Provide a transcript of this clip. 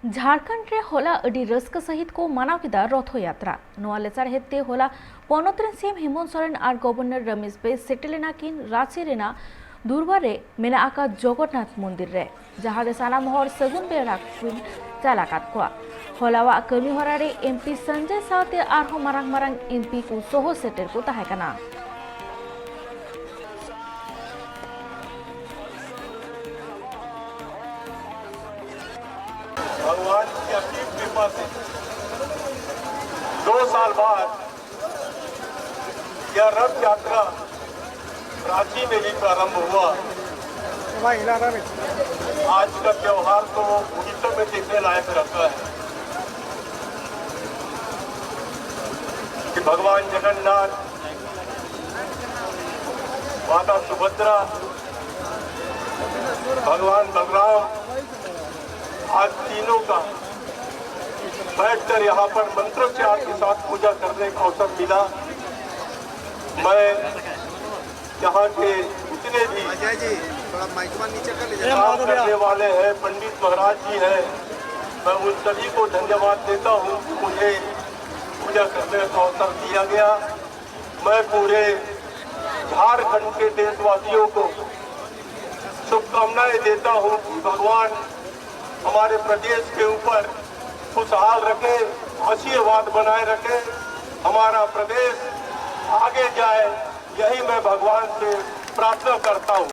झारखंड रे होला अडी रस्क सहित को मानव किदा रथ यात्रा नोआ लेसार हेते होला पोनोत रे सीएम हेमंत सोरेन और गवर्नर रमेश बे सेटेलेना किन रांची रेना दुर्बारे मेना आका जगन्नाथ मंदिर रे जहां रे साना मोहर सगुन बेरा कुन चालाकात कोआ होलावा कमी होरा रे एमपी संजय साथे आरहो मारंग मारंग एमपी को सोहो सेटेल को ताहेकना भगवान की असीम कृपा से 2 साल बाद यह रथ यात्रा रांची में भी प्रारंभ हुआ। आज का त्योहार तो गीतों में देखने लायक रहता है कि भगवान जगन्नाथ, माता सुभद्रा, भगवान बलराम, आज तीनों का बैठकर यहाँ पर मंत्रोच्चार के साथ पूजा करने का अवसर मिला। मैं यहाँ के जितने भी काम करने वाले हैं, पंडित महाराज जी हैं, मैं उन सभी को धन्यवाद देता हूँ कि मुझे पूजा करने का अवसर दिया गया। मैं पूरे झारखंड के देशवासियों को शुभकामनाएं देता हूँ कि भगवान हमारे प्रदेश के ऊपर खुशहाल रखे, आशीर्वाद बनाए रखे, हमारा प्रदेश आगे जाए, यही मैं भगवान से प्रार्थना करता हूँ।